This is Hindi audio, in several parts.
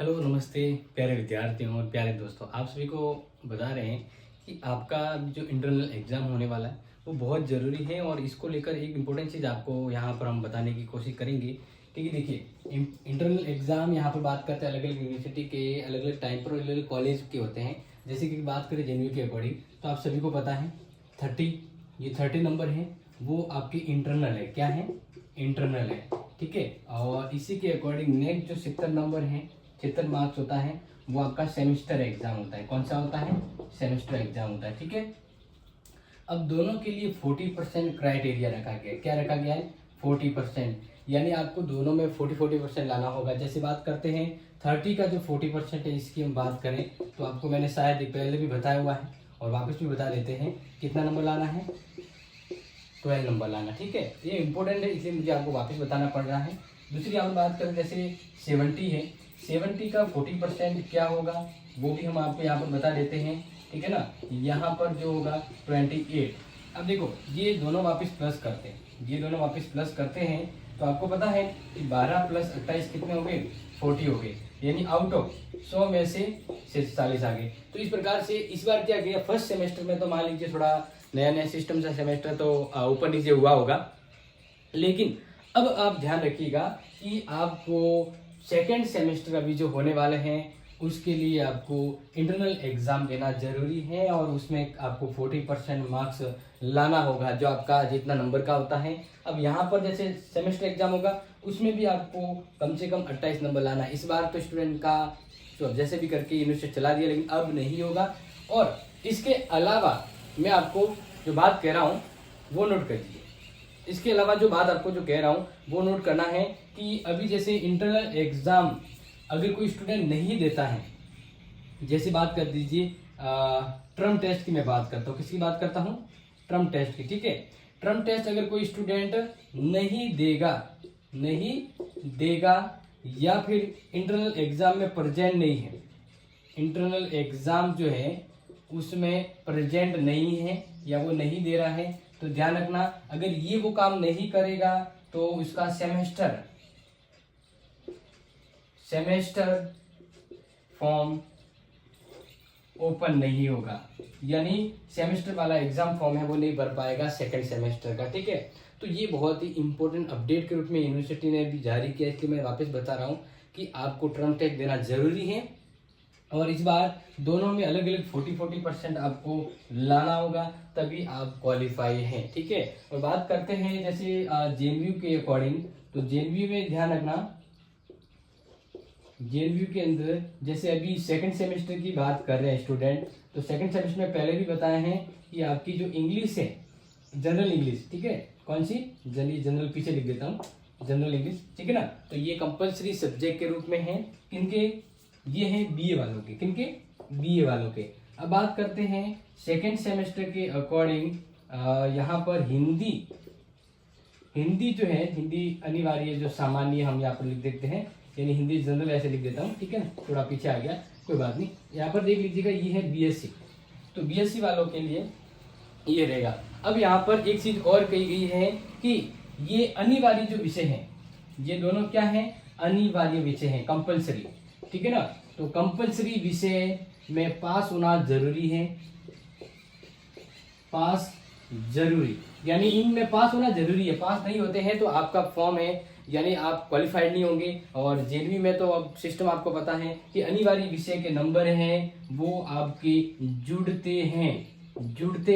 हेलो नमस्ते प्यारे विद्यार्थियों और प्यारे दोस्तों, आप सभी को बता रहे हैं कि आपका जो इंटरनल एग्ज़ाम होने वाला है वो बहुत ज़रूरी है और इसको लेकर एक इम्पोर्टेंट चीज़ आपको यहाँ पर हम बताने की कोशिश करेंगे। ठीक है, देखिए इंटरनल एग्ज़ाम यहाँ पर बात करते हैं अलग अलग यूनिवर्सिटी के अलग अलग टाइम पर अलग अलग कॉलेज के होते हैं। जैसे कि बात करें जेएनयू के अकॉर्डिंग तो आप सभी को पता है 30 नंबर है वो आपके इंटरनल है। क्या है? इंटरनल है। ठीक है, और इसी के अकॉर्डिंग नेक्स्ट जो 70 नंबर है 76 मार्क्स होता है वो आपका सेमेस्टर एग्जाम होता है। कौन सा होता है? सेमेस्टर एग्जाम होता है। ठीक है, अब दोनों के लिए 40% क्राइटेरिया रखा गया है। क्या रखा गया है? 40%, यानी आपको दोनों में 40% लाना होगा। जैसे बात करते हैं 30 का जो 40% है इसकी हम बात करें तो आपको मैंने शायद पहले भी बताया हुआ है और वापस भी बता देते हैं कितना नंबर लाना है, 12 नंबर लाना। ठीक है, ये इंपॉर्टेंट है इसलिए मुझे आपको वापस बताना पड़ रहा है। दूसरी हम बात करें जैसे 70 है, 70 का 40% क्या होगा वो भी हम आपको यहाँ पर बता देते हैं। ठीक है ना, यहाँ पर जो होगा 28। अब देखो ये दोनों वापस प्लस करते हैं, ये दोनों वापस प्लस करते हैं तो आपको पता है कि 12 + 28 कितने हो गए? 40 हो गए, यानी आउट ऑफ 100 में से 40 आ गए। तो इस प्रकार से इस बार क्या किया, फर्स्ट सेमेस्टर में तो मान लीजिए थोड़ा नया नया सिस्टम से सेमेस्टर तो ऊपर नीचे हुआ होगा, लेकिन अब आप ध्यान रखिएगा कि आपको सेकेंड सेमेस्टर अभी जो होने वाले हैं उसके लिए आपको इंटरनल एग्जाम देना जरूरी है और उसमें आपको 40% मार्क्स लाना होगा जो आपका जितना नंबर का होता है। अब यहाँ पर जैसे सेमेस्टर एग्जाम होगा उसमें भी आपको कम से कम 28 नंबर लाना है। इस बार तो स्टूडेंट का तो जैसे भी करके यूनिवर्सिटी चला दिया, लेकिन अब नहीं होगा। और इसके अलावा मैं आपको जो बात कह रहा हूँ वो नोट करिए। इसके अलावा जो बात आपको जो कह रहा हूँ वो नोट करना है कि अभी जैसे इंटरनल एग्जाम अगर कोई स्टूडेंट नहीं देता है, जैसे बात कर दीजिए टर्म टेस्ट की मैं बात करता हूँ। किसकी बात करता हूँ? टर्म टेस्ट की। ठीक है, टर्म टेस्ट अगर कोई स्टूडेंट नहीं देगा या फिर इंटरनल एग्जाम में प्रेजेंट नहीं है, इंटरनल एग्जाम जो है उसमें प्रेजेंट नहीं है या वो नहीं दे रहा है, तो ध्यान रखना अगर ये वो काम नहीं करेगा तो उसका सेमेस्टर फॉर्म ओपन नहीं होगा, यानी सेमेस्टर वाला एग्जाम फॉर्म है वो नहीं भर पाएगा सेकंड सेमेस्टर का। ठीक है, तो ये बहुत ही इंपॉर्टेंट अपडेट के रूप में यूनिवर्सिटी ने भी जारी किया, इसलिए मैं वापस बता रहा हूँ कि आपको टर्म टेस्ट देना जरूरी है और इस बार दोनों में अलग अलग 40% आपको लाना होगा तभी आप क्वालिफाई हैं। ठीक है, और बात करते हैं जैसे जेएनयू के अकॉर्डिंग, तो जेएनयू में ध्यान रखना, जेएनयू के अंदर जैसे अभी सेकंड सेमेस्टर की बात कर रहे हैं स्टूडेंट, तो सेकंड सेमेस्टर में पहले भी बताए हैं कि आपकी जो इंग्लिश है जनरल इंग्लिश, ठीक है, कौन सी जनरल पीछे लिख देता हूँ, जनरल इंग्लिश। ठीक है ना, तो ये कंपलसरी सब्जेक्ट के रूप में है किनके? ये है बीए वालों के। किनके? बीए वालों के। अब बात करते हैं सेकेंड सेमेस्टर के अकॉर्डिंग, यहाँ पर हिंदी जो है, हिंदी अनिवार्य जो सामान्य हम यहाँ पर लिख देते हैं, यानी हिंदी जनरल ऐसे लिख देता हूँ। ठीक है, थोड़ा पीछे आ गया, कोई बात नहीं। यहाँ पर देख लीजिएगा ये है बीएससी, तो बीएससी वालों के लिए ये रहेगा। अब यहाँ पर एक चीज और कही गई है कि ये अनिवार्य जो विषय हैं, ये दोनों क्या है? अनिवार्य विषय हैं, कंपलसरी। ठीक है ना, तो कंपलसरी विषय में पास होना जरूरी है, पास जरूरी, यानी इनमें पास होना जरूरी है। पास नहीं होते हैं तो आपका फॉर्म है यानी आप क्वालिफाइड नहीं होंगे। और जेएनयू में तो अब सिस्टम आपको पता है कि अनिवार्य विषय के नंबर हैं वो आपके जुड़ते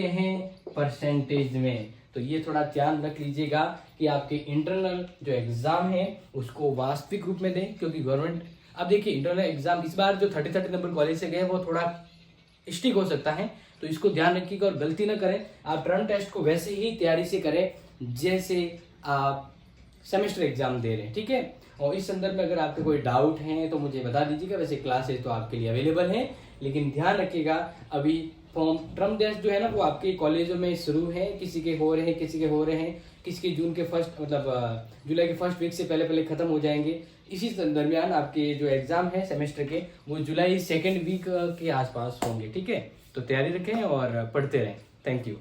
हैं परसेंटेज में। तो ये थोड़ा ध्यान रख लीजिएगा कि आपके इंटरनल जो एग्जाम है उसको वास्तविक रूप में दें, क्योंकि गवर्नमेंट, अब देखिए इंटरनल एग्जाम इस बार जो 30 नंबर कॉलेज से गए वो थोड़ा स्ट्रिक हो सकता है, तो इसको ध्यान रखिएगा और गलती न करें। आप टर्म टेस्ट को वैसे ही तैयारी से करें जैसे आप सेमेस्टर एग्जाम दे रहे हैं। ठीक है, और इस संदर्भ में अगर आपके कोई डाउट है तो मुझे बता दीजिएगा। वैसे क्लासेस तो आपके लिए अवेलेबल है, लेकिन ध्यान रखिएगा अभी फॉर्म टर्म टेस्ट जो है ना वो आपके कॉलेजों में शुरू है, किसी के हो रहे हैं, किसी के जून के फर्स्ट मतलब जुलाई के फर्स्ट वीक से पहले खत्म हो जाएंगे। इसी दरमियान आपके जो एग्जाम है सेमेस्टर के वो जुलाई सेकेंड वीक के आसपास होंगे। ठीक है, तो तैयारी रखें और पढ़ते रहें। Thank you.